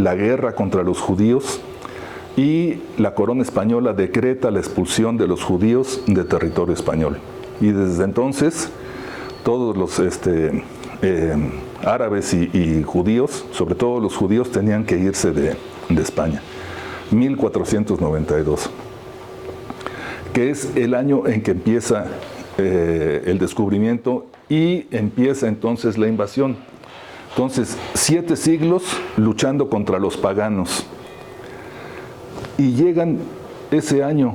la guerra contra los judíos y la corona española decreta la expulsión de los judíos de territorio español. Y desde entonces todos los árabes y judíos, sobre todo los judíos, tenían que irse de España. 1492, que es el año en que empieza el descubrimiento y empieza entonces la invasión. Entonces, 7 siglos luchando contra los paganos. Y llegan ese año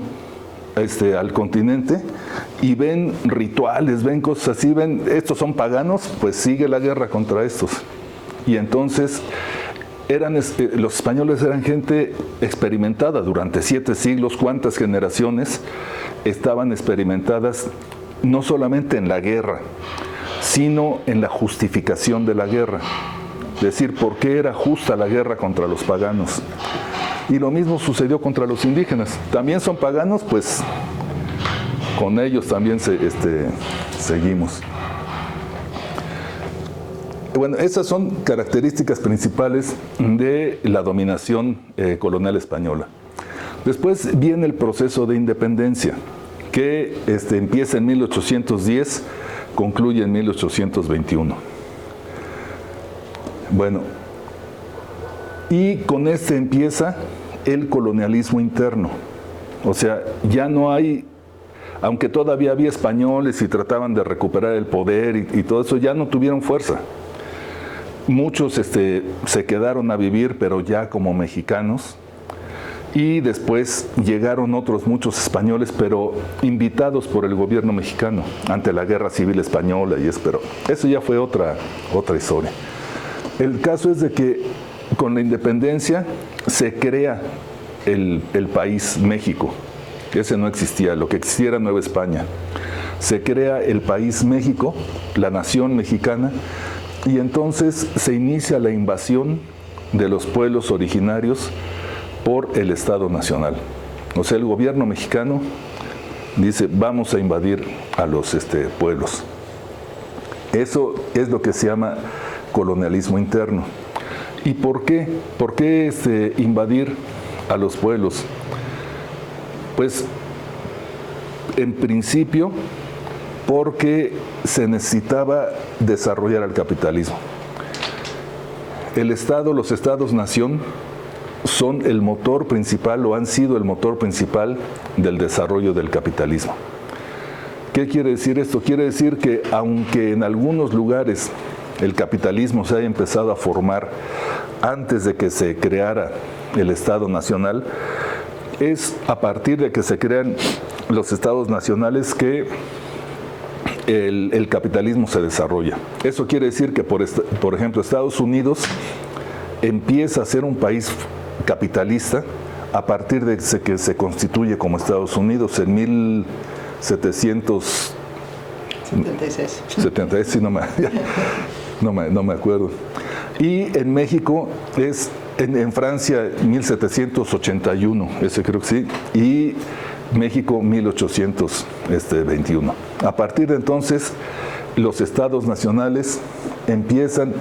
al continente y ven rituales, ven cosas así, ven, estos son paganos, pues sigue la guerra contra estos. Y entonces los españoles eran gente experimentada durante 7 siglos, cuántas generaciones estaban experimentadas no solamente en la guerra, sino en la justificación de la guerra. Es decir, ¿por qué era justa la guerra contra los paganos? Y lo mismo sucedió contra los indígenas. También son paganos, pues con ellos también seguimos. Bueno, esas son características principales de la dominación colonial española. Después viene el proceso de independencia, que empieza en 1810, concluye en 1821. Bueno, y con empieza el colonialismo interno. O sea, ya no hay, aunque todavía había españoles y trataban de recuperar el poder y todo eso, ya no tuvieron fuerza. Muchos se quedaron a vivir, pero ya como mexicanos. Y después llegaron muchos españoles, pero invitados por el gobierno mexicano ante la Guerra Civil Española. Pero eso ya fue otra historia. El caso es de que con la independencia se crea el país México. Ese no existía, lo que existía era Nueva España. Se crea el país México, la nación mexicana, y entonces se inicia la invasión de los pueblos originarios por el Estado Nacional. O sea, el gobierno mexicano dice, vamos a invadir a los pueblos. Eso es lo que se llama colonialismo interno. ¿Y por qué? ¿Por qué invadir a los pueblos? Pues, en principio, porque se necesitaba desarrollar el capitalismo. Los estados-nación, son el motor principal o han sido el motor principal del desarrollo del capitalismo. ¿Qué quiere decir esto? Quiere decir que aunque en algunos lugares el capitalismo se haya empezado a formar antes de que se creara el Estado Nacional, es a partir de que se crean los estados nacionales que el capitalismo se desarrolla. Eso quiere decir que, por ejemplo, Estados Unidos empieza a ser un país capitalista a partir de que se constituye como Estados Unidos en 1776. 76, sí, no me acuerdo. Y en México es en Francia 1781, ese creo que sí, y México 1821. A partir de entonces, los estados nacionales empiezan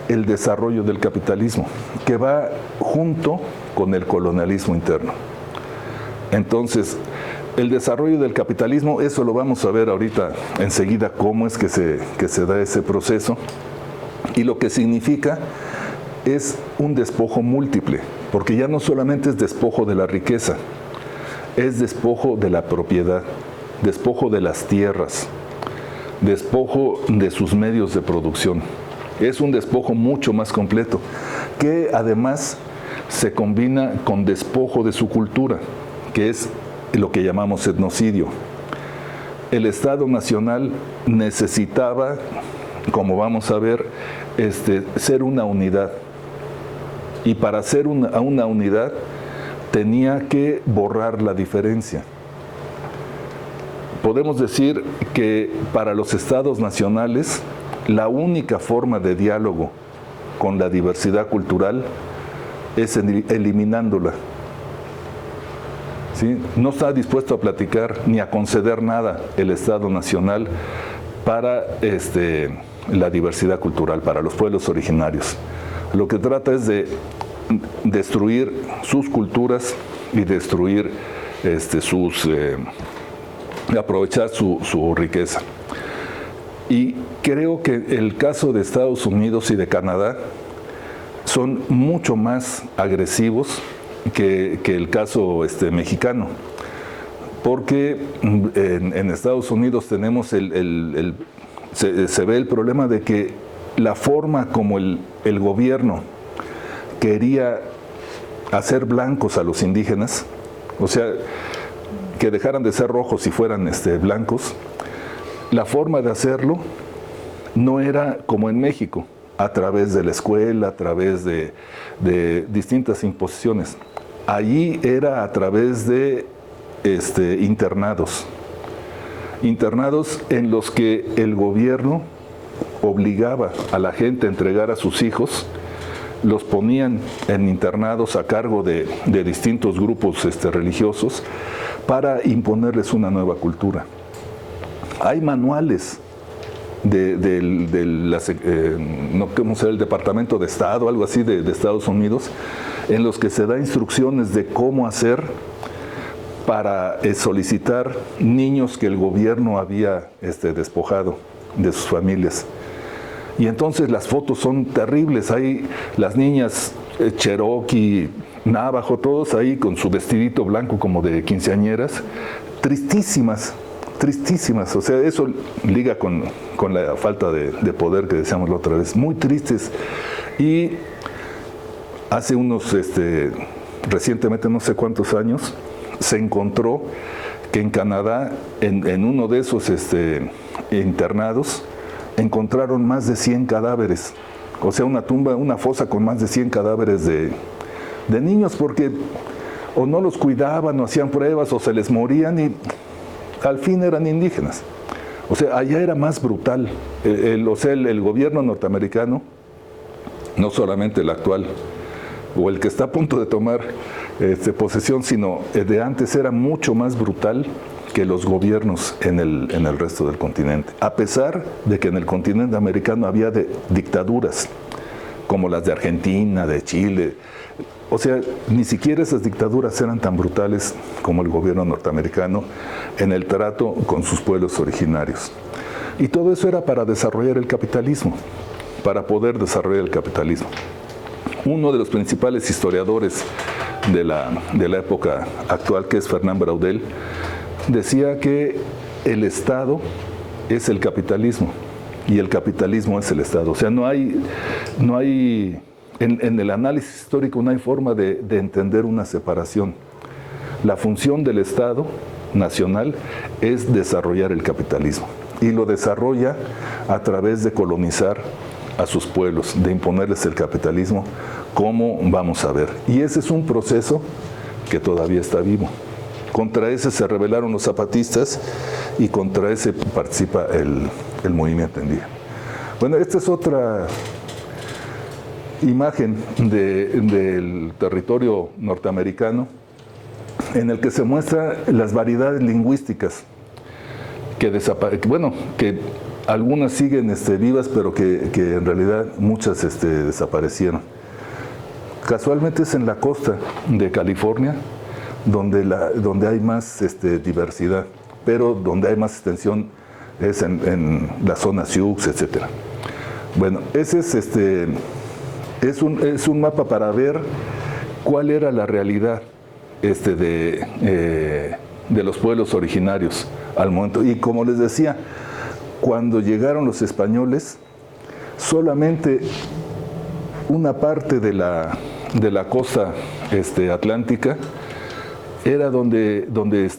el desarrollo del capitalismo, que va junto con el colonialismo interno. Entonces, el desarrollo del capitalismo, eso lo vamos a ver ahorita enseguida, cómo es que se da ese proceso, y lo que significa es un despojo múltiple, porque ya no solamente es despojo de la riqueza, es despojo de la propiedad, despojo de las tierras, despojo de sus medios de producción. Es un despojo mucho más completo, que además se combina con despojo de su cultura, que es lo que llamamos etnocidio. El Estado Nacional necesitaba, como vamos a ver, ser una unidad. Y para ser una unidad tenía que borrar la diferencia. Podemos decir que para los estados nacionales la única forma de diálogo con la diversidad cultural es eliminándola. ¿Sí? No está dispuesto a platicar ni a conceder nada el Estado Nacional para la diversidad cultural, para los pueblos originarios. Lo que trata es de destruir sus culturas y destruir aprovechar su riqueza. Y creo que el caso de Estados Unidos y de Canadá son mucho más agresivos que el caso mexicano, porque en Estados Unidos tenemos se ve el problema de que la forma como el gobierno quería hacer blancos a los indígenas, o sea, que dejaran de ser rojos y fueran blancos, la forma de hacerlo no era como en México, a través de la escuela, a través de distintas imposiciones. Allí era a través de internados en los que el gobierno obligaba a la gente a entregar a sus hijos, los ponían en internados a cargo de distintos grupos religiosos para imponerles una nueva cultura. Hay manuales del Departamento de Estado, algo así de Estados Unidos, en los que se da instrucciones de cómo hacer para solicitar niños que el gobierno había despojado de sus familias. Y entonces las fotos son terribles, hay las niñas cherokee, navajo, todos ahí con su vestidito blanco como de quinceañeras, tristísimas, o sea, eso liga con la falta de poder que decíamos la otra vez, muy tristes. Y hace unos, recientemente, no sé cuántos años, se encontró que en Canadá, en uno de esos internados, encontraron más de 100 cadáveres, o sea, una fosa con más de 100 cadáveres de niños, porque o no los cuidaban, o hacían pruebas, o se les morían y al fin eran indígenas. O sea, allá era más brutal. El gobierno norteamericano, no solamente el actual, o el que está a punto de tomar posesión, sino de antes, era mucho más brutal que los gobiernos en el resto del continente. A pesar de que en el continente americano había dictaduras, como las de Argentina, de Chile. O sea, ni siquiera esas dictaduras eran tan brutales como el gobierno norteamericano en el trato con sus pueblos originarios. Y todo eso era para desarrollar el capitalismo, para poder desarrollar el capitalismo. Uno de los principales historiadores de la época actual, que es Fernand Braudel, decía que el Estado es el capitalismo y el capitalismo es el Estado. O sea, no hay en el análisis histórico no hay forma de entender una separación. La función del Estado nacional es desarrollar el capitalismo y lo desarrolla a través de colonizar a sus pueblos, de imponerles el capitalismo, como vamos a ver. Y ese es un proceso que todavía está vivo. Contra ese se rebelaron los zapatistas y contra ese participa el movimiento indígena. Bueno, esta es otra imagen del territorio norteamericano en el que se muestran las variedades lingüísticas que algunas siguen vivas, pero que en realidad muchas desaparecieron. Casualmente es en la costa de California donde hay más diversidad, pero donde hay más extensión es en la zona Sioux, etc. Bueno, ese es un mapa para ver cuál era la realidad de los pueblos originarios al momento. Y como les decía, cuando llegaron los españoles, solamente una parte de la costa atlántica era donde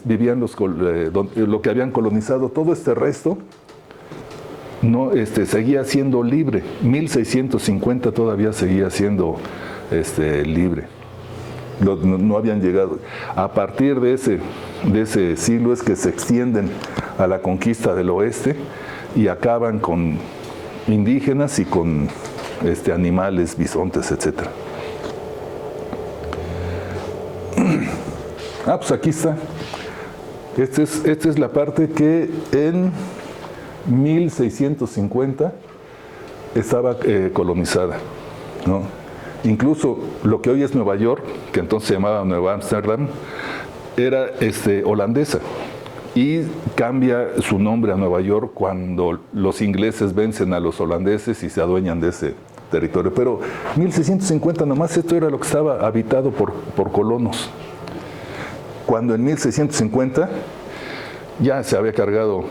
vivían lo que habían colonizado. Todo este resto no seguía siendo libre. 1650 todavía seguía siendo libre. No habían llegado. A partir de ese siglo es que se extienden a la conquista del oeste y acaban con indígenas y con animales, bisontes, etc. Pues aquí está. Esta es la parte que en 1650 estaba colonizada, ¿no? Incluso lo que hoy es Nueva York, que entonces se llamaba Nueva Ámsterdam, era holandesa. Y cambia su nombre a Nueva York cuando los ingleses vencen a los holandeses y se adueñan de ese territorio. Pero 1650 nomás esto era lo que estaba habitado por colonos. Cuando en 1650 ya se había cargado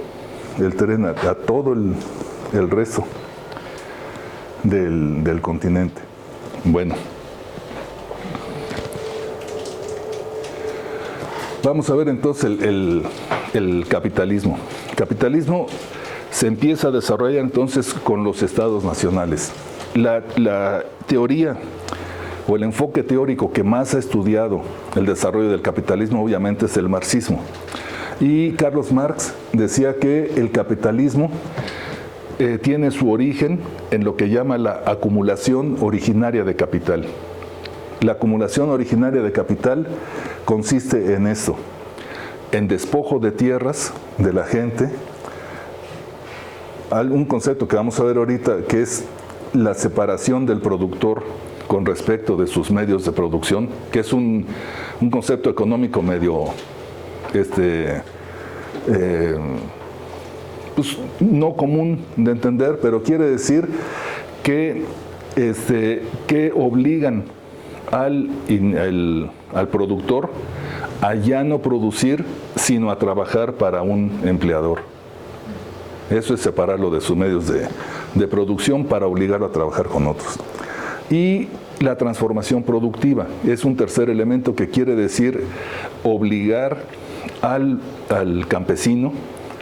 el tren a todo el resto del continente. Bueno. Vamos a ver entonces el capitalismo. El capitalismo se empieza a desarrollar entonces con los estados nacionales. La teoría o el enfoque teórico que más ha estudiado el desarrollo del capitalismo obviamente es el marxismo. Y Carlos Marx decía que el capitalismo tiene su origen en lo que llama la acumulación originaria de capital. La acumulación originaria de capital consiste en esto, en despojo de tierras de la gente, un concepto que vamos a ver ahorita que es la separación del productor con respecto de sus medios de producción, que es un concepto económico medio pues, no común de entender, pero quiere decir que obligan al productor a ya no producir, sino a trabajar para un empleador. Eso es separarlo de sus medios de producción para obligarlo a trabajar con otros. Y la transformación productiva es un tercer elemento que quiere decir obligar al campesino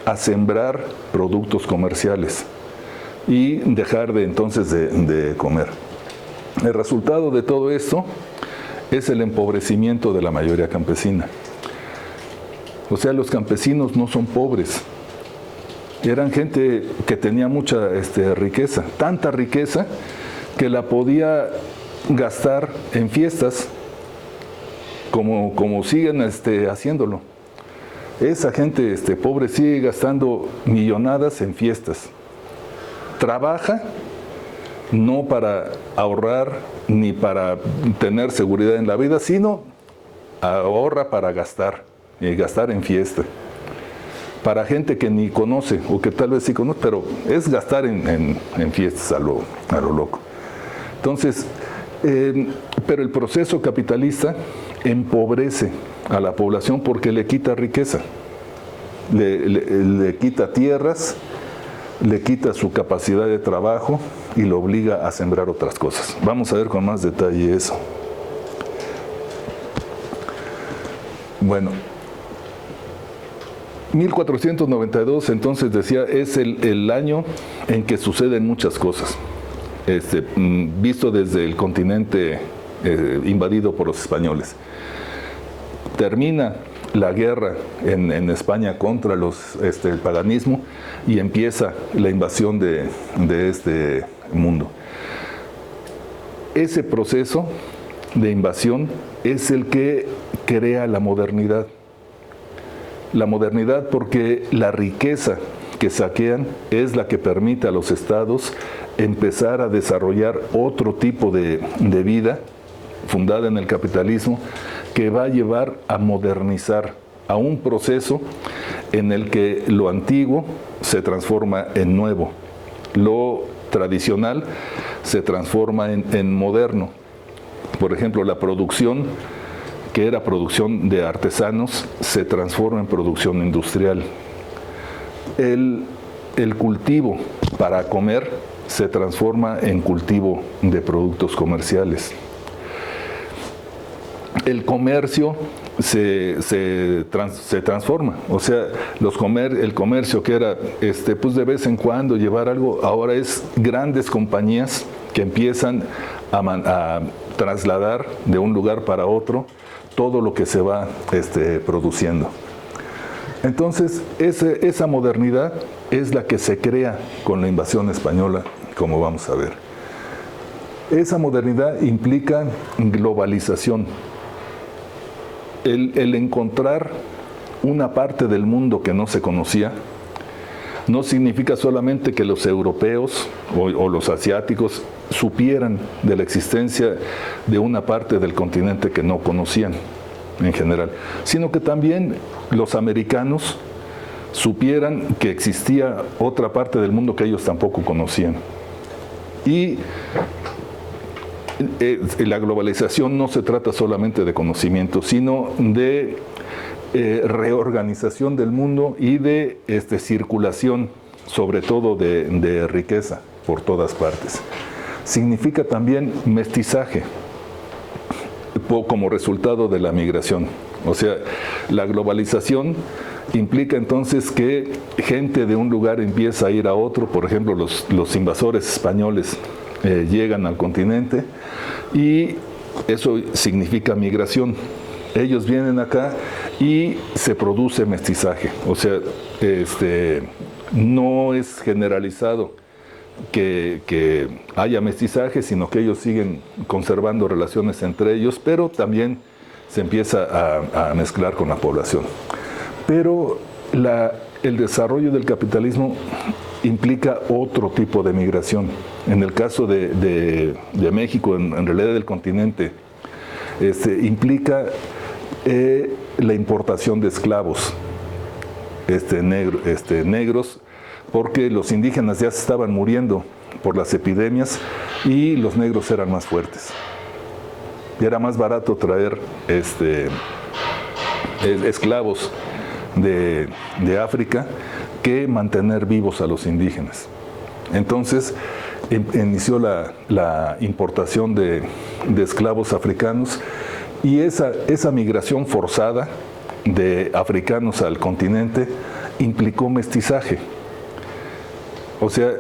a sembrar productos comerciales y dejar entonces de comer. El resultado de todo esto es el empobrecimiento de la mayoría campesina. O sea, los campesinos no son pobres. Eran gente que tenía mucha riqueza, tanta riqueza que la podía gastar en fiestas como siguen haciéndolo. Esa gente pobre sigue gastando millonadas en fiestas. Trabaja no para ahorrar ni para tener seguridad en la vida, sino ahorra para gastar, y gastar en fiesta. Para gente que ni conoce, o que tal vez sí conoce, pero es gastar en fiestas a lo loco. Entonces, pero el proceso capitalista empobrece a la población porque le quita riqueza, le quita tierras, le quita su capacidad de trabajo y lo obliga a sembrar otras cosas. Vamos a ver con más detalle eso. Bueno, 1492 entonces decía es el año en que suceden muchas cosas, visto desde el continente invadido por los españoles. Termina la guerra en España contra el paganismo y empieza la invasión de este mundo. Ese proceso de invasión es el que crea la modernidad. La modernidad porque la riqueza que saquean es la que permite a los estados empezar a desarrollar otro tipo de vida fundada en el capitalismo que va a llevar a modernizar a un proceso en el que lo antiguo se transforma en nuevo, lo tradicional se transforma en moderno. Por ejemplo, la producción, que era producción de artesanos, se transforma en producción industrial. El cultivo para comer se transforma en cultivo de productos comerciales. El comercio se transforma, o sea, el comercio que era pues de vez en cuando llevar algo, ahora es grandes compañías que empiezan a trasladar de un lugar para otro todo lo que se va produciendo. Entonces, esa modernidad es la que se crea con la invasión española, como vamos a ver. Esa modernidad implica globalización. El encontrar una parte del mundo que no se conocía, no significa solamente que los europeos o los asiáticos supieran de la existencia de una parte del continente que no conocían en general, sino que también los americanos supieran que existía otra parte del mundo que ellos tampoco conocían. Y la globalización no se trata solamente de conocimiento, sino de reorganización del mundo y de circulación, sobre todo de riqueza por todas partes. Significa también mestizaje como resultado de la migración. O sea, la globalización implica entonces que gente de un lugar empieza a ir a otro. Por ejemplo, los invasores españoles llegan al continente y eso significa migración. Ellos vienen acá y se produce mestizaje. O sea, no es generalizado que haya mestizaje, sino que ellos siguen conservando relaciones entre ellos, pero también se empieza a mezclar con la población. Pero el desarrollo del capitalismo implica otro tipo de migración. En el caso de México, en realidad del continente, implica la importación de esclavos negros, porque los indígenas ya se estaban muriendo por las epidemias y los negros eran más fuertes. Y era más barato traer esclavos de África que mantener vivos a los indígenas. Entonces inició la importación de esclavos africanos, y esa migración forzada de africanos al continente implicó mestizaje. O sea,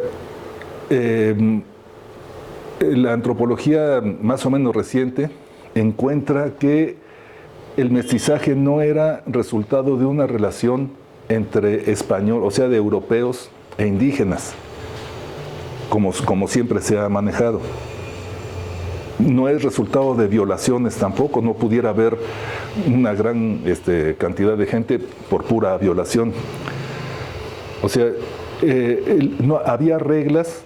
la antropología más o menos reciente encuentra que el mestizaje no era resultado de una relación entre español, o sea, de europeos e indígenas, como siempre se ha manejado. No es resultado de violaciones tampoco, no pudiera haber una gran cantidad de gente por pura violación. O sea, no, había reglas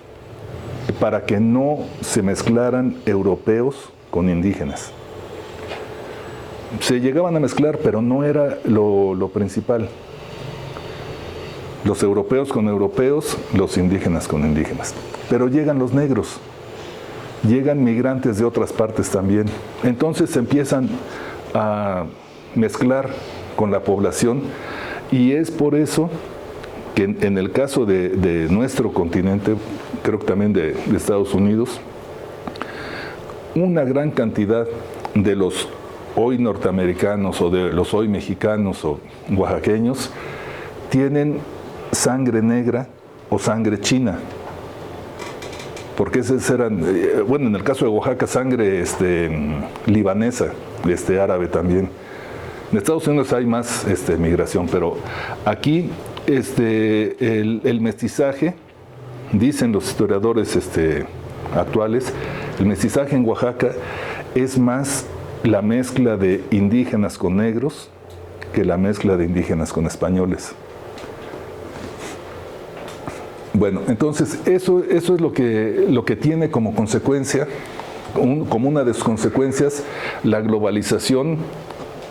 para que no se mezclaran europeos con indígenas. Se llegaban a mezclar, pero no era lo principal. Los europeos con europeos, los indígenas con indígenas. Pero llegan los negros, llegan migrantes de otras partes también. Entonces se empiezan a mezclar con la población, y es por eso que en el caso de nuestro continente, creo que también de Estados Unidos, una gran cantidad de los hoy norteamericanos o de los hoy mexicanos o oaxaqueños tienen sangre negra o sangre china. Porque esos eran, bueno, en el caso de Oaxaca, sangre libanesa, árabe también. En Estados Unidos hay más migración, pero aquí el mestizaje, dicen los historiadores actuales, el mestizaje en Oaxaca es más la mezcla de indígenas con negros que la mezcla de indígenas con españoles. Bueno, entonces eso es lo que tiene como consecuencia, como una de sus consecuencias, la globalización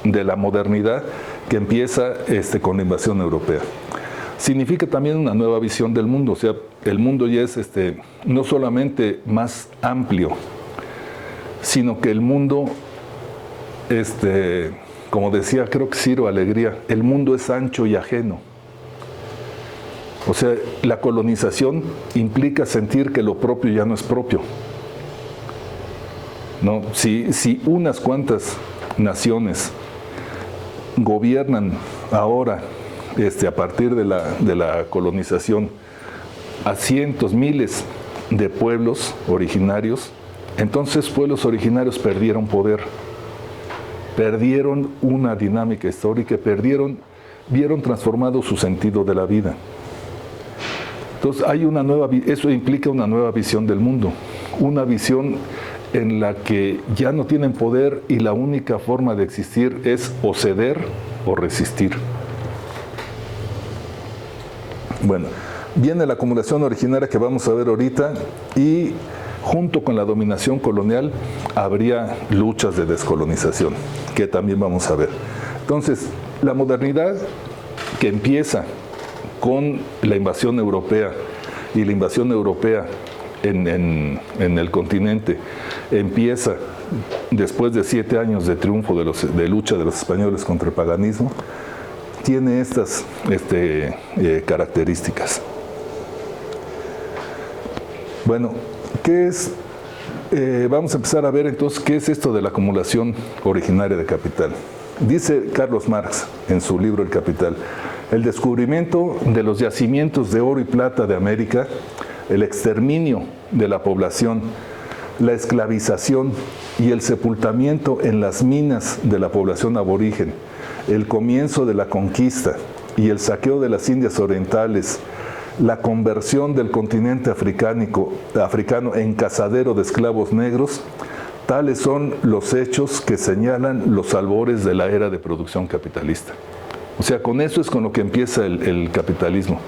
de la modernidad que empieza con la invasión europea. Significa también una nueva visión del mundo. O sea, el mundo ya es no solamente más amplio, sino que el mundo, como decía, creo que Ciro Alegría, el mundo es ancho y ajeno. O sea, la colonización implica sentir que lo propio ya no es propio. ¿No? Si unas cuantas naciones gobiernan ahora, a partir de la colonización, a cientos, miles de pueblos originarios, entonces pueblos originarios perdieron poder, perdieron una dinámica histórica, vieron transformado su sentido de la vida. Entonces eso implica una nueva visión del mundo, una visión en la que ya no tienen poder y la única forma de existir es o ceder o resistir. Bueno, Viene la acumulación originaria que vamos a ver ahorita y junto con la dominación colonial habría luchas de descolonización, que también vamos a ver. Entonces, la modernidad que empieza con la invasión europea y la invasión europea en el continente empieza después de 7 años de triunfo de lucha de los españoles contra el paganismo, tiene estas características. Bueno, ¿qué es? Vamos a empezar a ver entonces qué es esto de la acumulación originaria de capital. Dice Carlos Marx en su libro El Capital: el descubrimiento de los yacimientos de oro y plata de América, el exterminio de la población, la esclavización y el sepultamiento en las minas de la población aborigen, el comienzo de la conquista y el saqueo de las Indias Orientales, la conversión del continente africano en cazadero de esclavos negros, tales son los hechos que señalan los albores de la era de producción capitalista. O sea, con eso es con lo que empieza el capitalismo,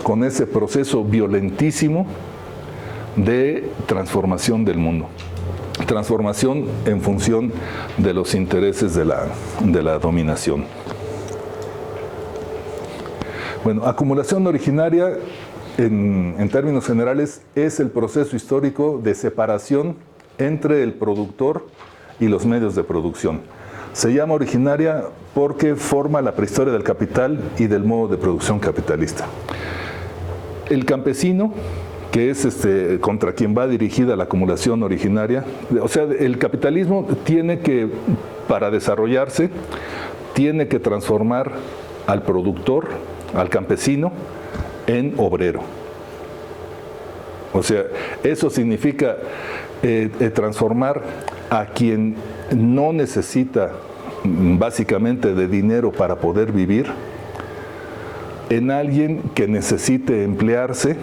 con ese proceso violentísimo de transformación del mundo. Transformación en función de los intereses de la dominación. Bueno, acumulación originaria, en términos generales, es el proceso histórico de separación entre el productor y los medios de producción. Se llama originaria porque forma la prehistoria del capital y del modo de producción capitalista. El campesino, que es contra quien va dirigida la acumulación originaria, o sea, el capitalismo tiene que, para desarrollarse, tiene que transformar al productor, al campesino, en obrero. O sea, eso significa transformar a quien no necesita básicamente de dinero para poder vivir en alguien que necesite emplearse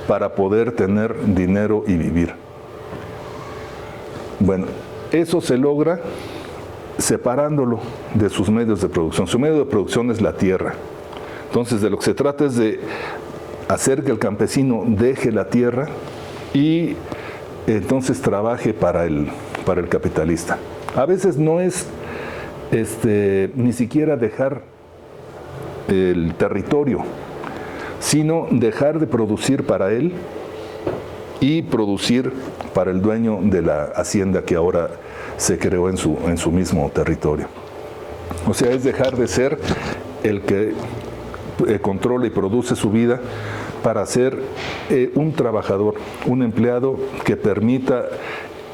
para poder tener dinero y vivir. Bueno, eso se logra separándolo de sus medios de producción. Su medio de producción es la tierra. Entonces, de lo que se trata es de hacer que el campesino deje la tierra y entonces trabaje para el capitalista. A veces no es ni siquiera dejar el territorio, sino dejar de producir para él y producir para el dueño de la hacienda que ahora se creó en su mismo territorio. O sea, es dejar de ser el que controla y produce su vida para ser un trabajador, un empleado que permita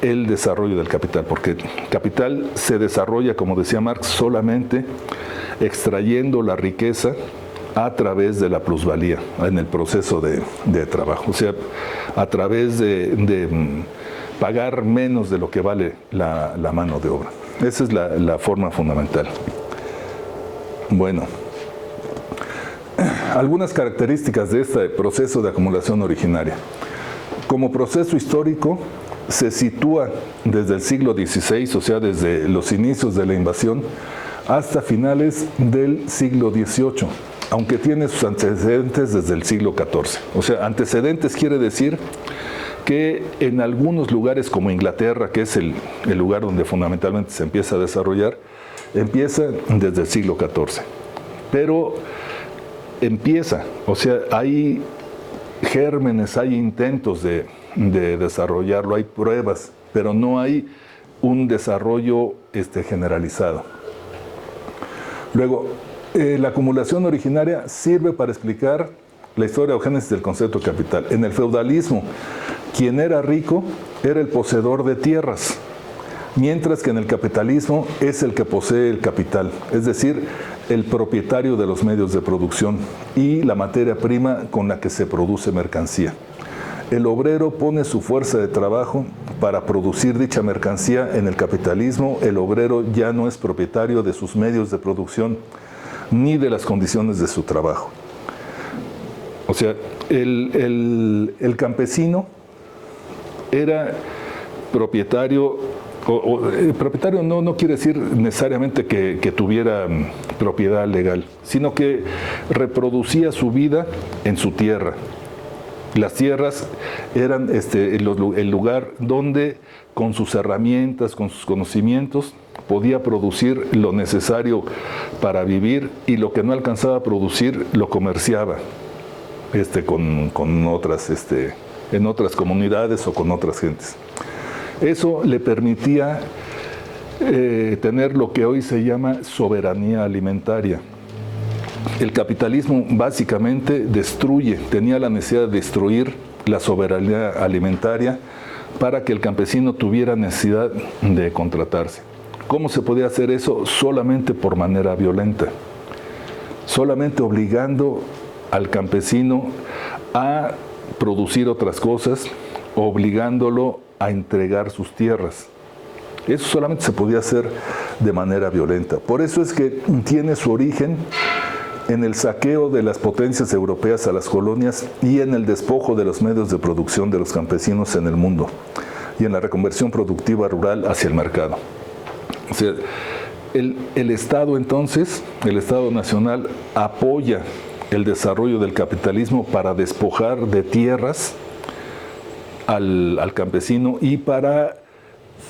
el desarrollo del capital, porque el capital se desarrolla, como decía Marx, solamente extrayendo la riqueza a través de la plusvalía en el proceso de trabajo, o sea, a través de pagar menos de lo que vale la mano de obra. Esa es la forma fundamental. Bueno, algunas características de este proceso de acumulación originaria. Como proceso histórico, se sitúa desde el siglo XVI, o sea, desde los inicios de la invasión, hasta finales del siglo XVIII, aunque tiene sus antecedentes desde el siglo XIV. O sea, antecedentes quiere decir que en algunos lugares como Inglaterra, que es el lugar donde fundamentalmente se empieza a desarrollar, empieza desde el siglo XIV. Pero empieza, o sea, hay gérmenes, hay intentos de desarrollarlo, hay pruebas, pero no hay un desarrollo generalizado. Luego, la acumulación originaria sirve para explicar la historia o génesis del concepto de capital. En el feudalismo, quien era rico era el poseedor de tierras, mientras que en el capitalismo es el que posee el capital, es decir, el propietario de los medios de producción y la materia prima con la que se produce mercancía. El obrero pone su fuerza de trabajo para producir dicha mercancía. En el capitalismo, el obrero ya no es propietario de sus medios de producción ni de las condiciones de su trabajo. O sea, el campesino era propietario propietario no quiere decir necesariamente que tuviera propiedad legal, sino que reproducía su vida en su tierra. Las tierras eran el lugar donde con sus herramientas, con sus conocimientos, podía producir lo necesario para vivir, y lo que no alcanzaba a producir lo comerciaba con otras, en otras comunidades o con otras gentes. Eso le permitía tener lo que hoy se llama soberanía alimentaria. El capitalismo básicamente tenía la necesidad de destruir la soberanía alimentaria para que el campesino tuviera necesidad de contratarse. ¿Cómo se podía hacer eso? Solamente por manera violenta, solamente obligando al campesino a producir otras cosas, obligándolo a entregar sus tierras. Eso solamente se podía hacer de manera violenta. Por eso es que tiene su origen en el saqueo de las potencias europeas a las colonias y en el despojo de los medios de producción de los campesinos en el mundo, y en la reconversión productiva rural hacia el mercado. O sea, el Estado entonces, el Estado Nacional, apoya el desarrollo del capitalismo para despojar de tierras al campesino y para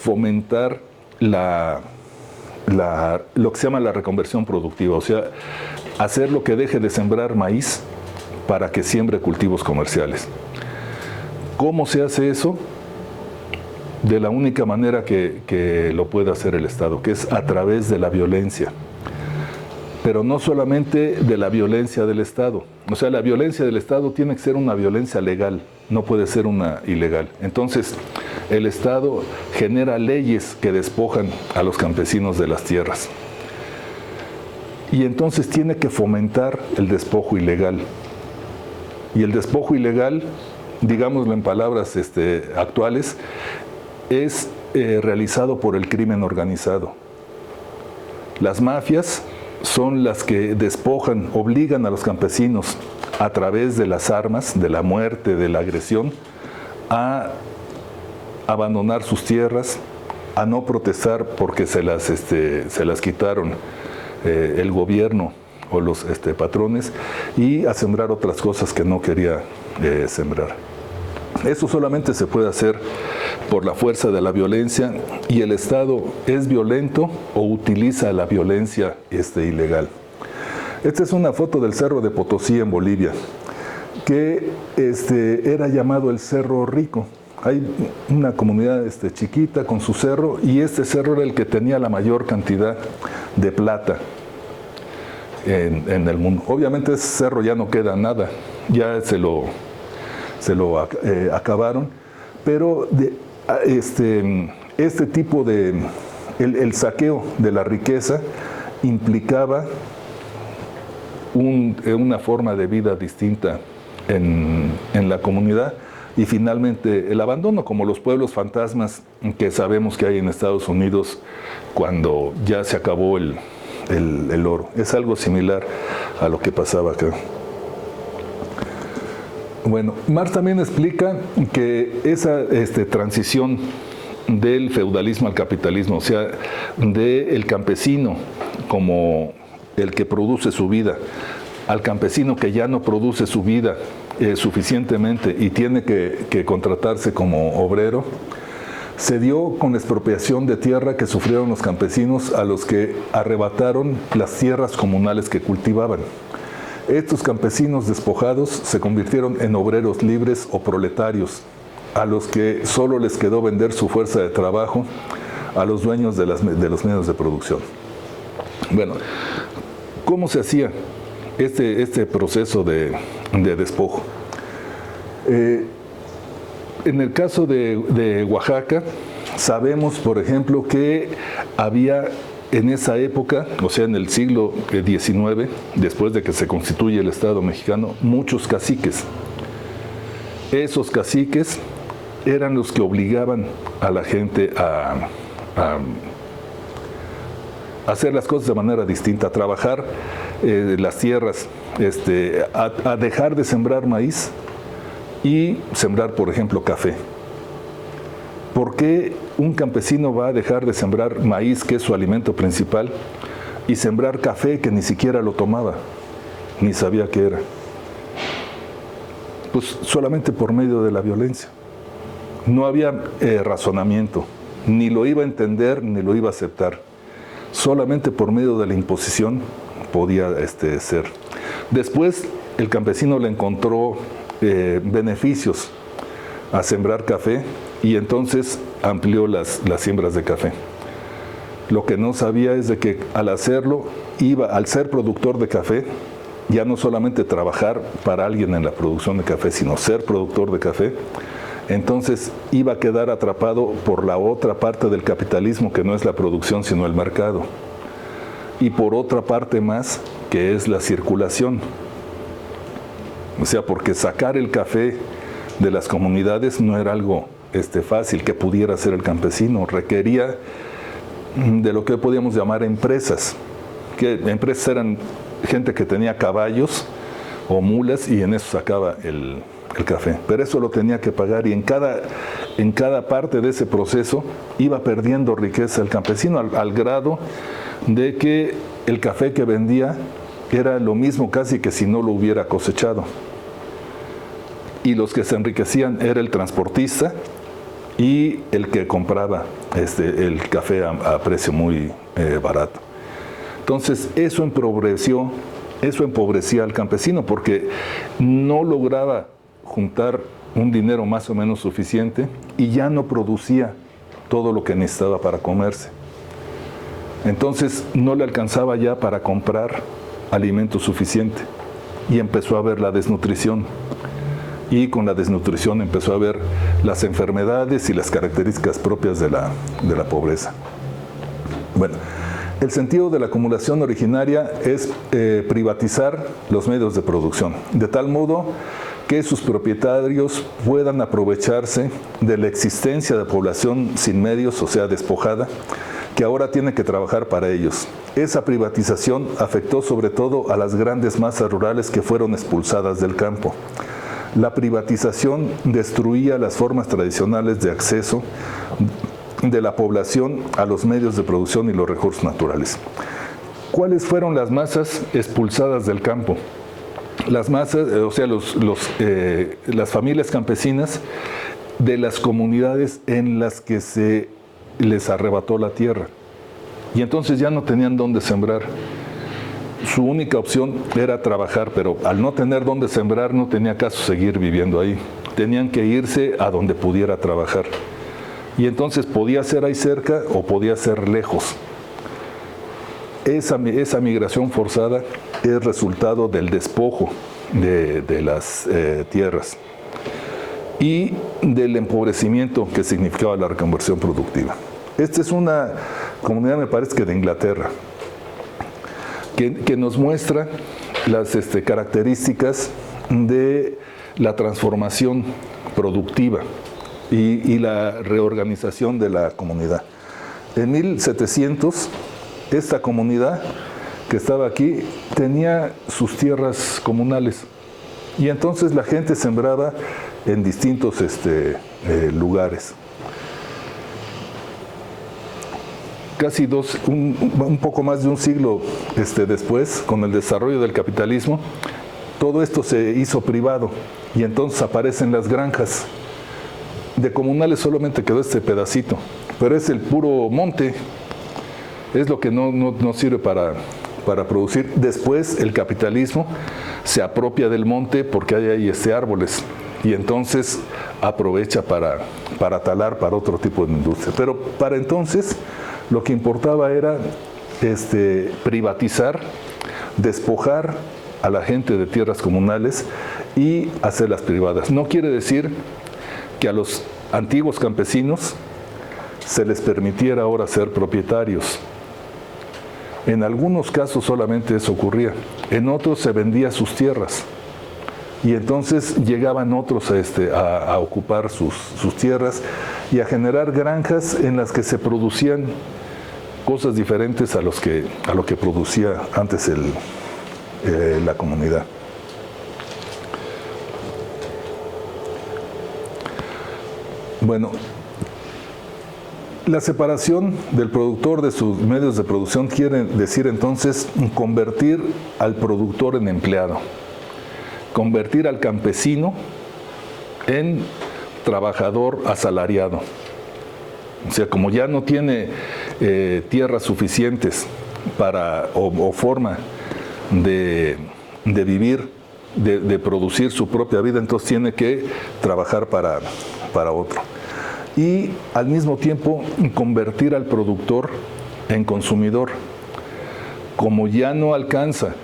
fomentar lo que se llama la reconversión productiva, o sea, hacer lo que deje de sembrar maíz para que siembre cultivos comerciales. ¿Cómo se hace eso? De la única manera que lo puede hacer el Estado, que es a través de la violencia. Pero no solamente de la violencia del Estado. O sea, la violencia del Estado tiene que ser una violencia legal, no puede ser una ilegal. Entonces, el Estado genera leyes que despojan a los campesinos de las tierras. Y entonces tiene que fomentar el despojo ilegal. Y el despojo ilegal, digámoslo en palabras actuales, es realizado por el crimen organizado. Las mafias son las que despojan, obligan a los campesinos a través de las armas, de la muerte, de la agresión, a abandonar sus tierras, a no protestar porque se las quitaron el gobierno o los patrones, y a sembrar otras cosas que no quería sembrar. Eso solamente se puede hacer por la fuerza de la violencia, y el Estado es violento o utiliza la violencia ilegal. Esta es una foto del Cerro de Potosí en Bolivia, que era llamado el Cerro Rico. Hay una comunidad chiquita con su cerro, y este cerro era el que tenía la mayor cantidad de plata en el mundo. Obviamente ese cerro ya no queda nada, ya se lo acabaron, pero este tipo de el saqueo de la riqueza implicaba una forma de vida distinta en la comunidad, y finalmente el abandono, como los pueblos fantasmas que sabemos que hay en Estados Unidos cuando ya se acabó el oro. Es algo similar a lo que pasaba acá. Bueno, Marx también explica que esa transición del feudalismo al capitalismo, o sea, del campesino como el que produce su vida, al campesino que ya no produce su vida suficientemente y tiene que contratarse como obrero, se dio con la expropiación de tierra que sufrieron los campesinos a los que arrebataron las tierras comunales que cultivaban. Estos campesinos despojados se convirtieron en obreros libres o proletarios, a los que solo les quedó vender su fuerza de trabajo a los dueños de los medios de producción. Bueno, ¿cómo se hacía este proceso de despojo? En el caso de Oaxaca, sabemos, por ejemplo, que había en esa época, o sea, en el siglo XIX, después de que se constituye el Estado mexicano, muchos caciques. Esos caciques eran los que obligaban a la gente a hacer las cosas de manera distinta, a trabajar las tierras, a dejar de sembrar maíz y sembrar, por ejemplo, café. ¿Por qué un campesino va a dejar de sembrar maíz, que es su alimento principal, y sembrar café, que ni siquiera lo tomaba, ni sabía qué era? Pues solamente por medio de la violencia. No había razonamiento, ni lo iba a entender, ni lo iba a aceptar. Solamente por medio de la imposición podía ser. Después el campesino le encontró beneficios a sembrar café y entonces amplió las siembras de café. Lo que no sabía es de que al hacerlo, al ser productor de café, ya no solamente trabajar para alguien en la producción de café, sino ser productor de café, entonces iba a quedar atrapado por la otra parte del capitalismo, que no es la producción, sino el mercado. Y por otra parte más, que es la circulación. O sea, porque sacar el café de las comunidades no era algo fácil que pudiera hacer el campesino. Requería de lo que podíamos llamar empresas. Que empresas eran gente que tenía caballos o mulas y en eso sacaba el café. Pero eso lo tenía que pagar y en cada parte de ese proceso iba perdiendo riqueza el campesino al grado de que el café que vendía era lo mismo casi que si no lo hubiera cosechado. Y los que se enriquecían era el transportista y el que compraba el café a precio muy barato. Entonces eso empobrecía al campesino porque no lograba juntar un dinero más o menos suficiente y ya no producía todo lo que necesitaba para comerse. Entonces no le alcanzaba ya para comprar alimento suficiente y empezó a haber la desnutrición. Y con la desnutrición empezó a ver las enfermedades y las características propias de la pobreza. Bueno, el sentido de la acumulación originaria es privatizar los medios de producción, de tal modo que sus propietarios puedan aprovecharse de la existencia de población sin medios, o sea, despojada, que ahora tiene que trabajar para ellos. Esa privatización afectó sobre todo a las grandes masas rurales que fueron expulsadas del campo. La privatización destruía las formas tradicionales de acceso de la población a los medios de producción y los recursos naturales. ¿Cuáles fueron las masas expulsadas del campo? Las masas, o sea, las familias campesinas de las comunidades en las que se les arrebató la tierra. Y entonces ya no tenían dónde sembrar. Su única opción era trabajar, pero al no tener dónde sembrar no tenía caso seguir viviendo ahí. Tenían que irse a donde pudiera trabajar. Y entonces podía ser ahí cerca o podía ser lejos. Esa migración forzada es resultado del despojo de las tierras y del empobrecimiento que significaba la reconversión productiva. Esta es una comunidad, me parece que de Inglaterra, que nos muestra las características de la transformación productiva y la reorganización de la comunidad. En 1700, esta comunidad que estaba aquí tenía sus tierras comunales y entonces la gente sembraba en distintos lugares. Casi un poco más de un siglo después, con el desarrollo del capitalismo, todo esto se hizo privado y entonces aparecen las granjas. De comunales solamente quedó este pedacito, pero es el puro monte, es lo que no sirve para producir. Después el capitalismo se apropia del monte porque hay ahí árboles y entonces aprovecha para talar para otro tipo de industria. Pero para entonces lo que importaba era privatizar, despojar a la gente de tierras comunales y hacerlas privadas. No quiere decir que a los antiguos campesinos se les permitiera ahora ser propietarios. En algunos casos solamente eso ocurría, en otros se vendía sus tierras y entonces llegaban otros a ocupar sus tierras y a generar granjas en las que se producían cosas diferentes a lo que producía antes la comunidad. Bueno, La separación del productor de sus medios de producción quiere decir entonces convertir al productor en empleado, convertir al campesino en trabajador asalariado. O sea, como ya no tiene tierras suficientes o forma de vivir, de producir su propia vida, entonces tiene que trabajar para otro. Y al mismo tiempo convertir al productor en consumidor. Como ya no alcanza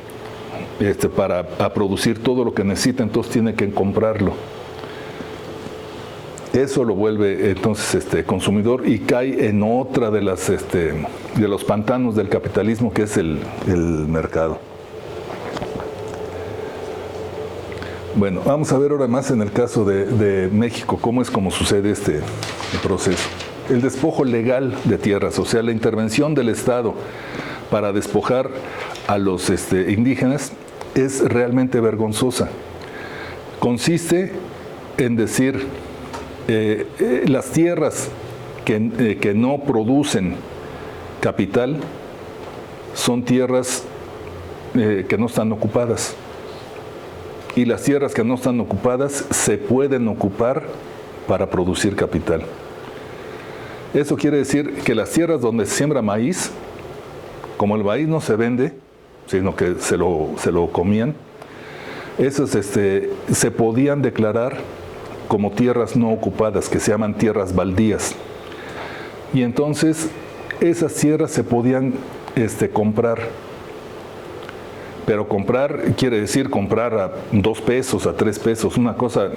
para producir todo lo que necesita, entonces tiene que comprarlo. Eso lo vuelve entonces consumidor y cae en otra de los pantanos del capitalismo, que es el mercado. Bueno, vamos a ver ahora más en el caso de México, cómo sucede este proceso. El despojo legal de tierras, o sea, la intervención del Estado para despojar a los indígenas, es realmente vergonzosa. Consiste en decir, las tierras que no producen capital son tierras que no están ocupadas. Y las tierras que no están ocupadas se pueden ocupar para producir capital. Eso quiere decir que las tierras donde se siembra maíz, como el maíz no se vende, sino que se lo comían, esas se podían declarar como tierras no ocupadas, que se llaman tierras baldías. Y entonces esas tierras se podían comprar. Pero comprar quiere decir comprar a 2 pesos, a 3 pesos, una cosa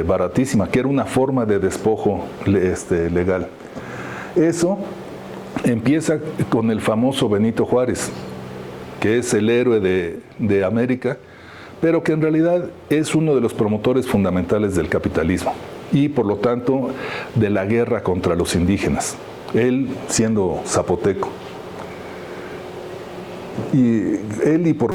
baratísima, que era una forma de despojo legal. Eso empieza con el famoso Benito Juárez, que es el héroe de América, pero que en realidad es uno de los promotores fundamentales del capitalismo y por lo tanto de la guerra contra los indígenas, él siendo zapoteco. Y por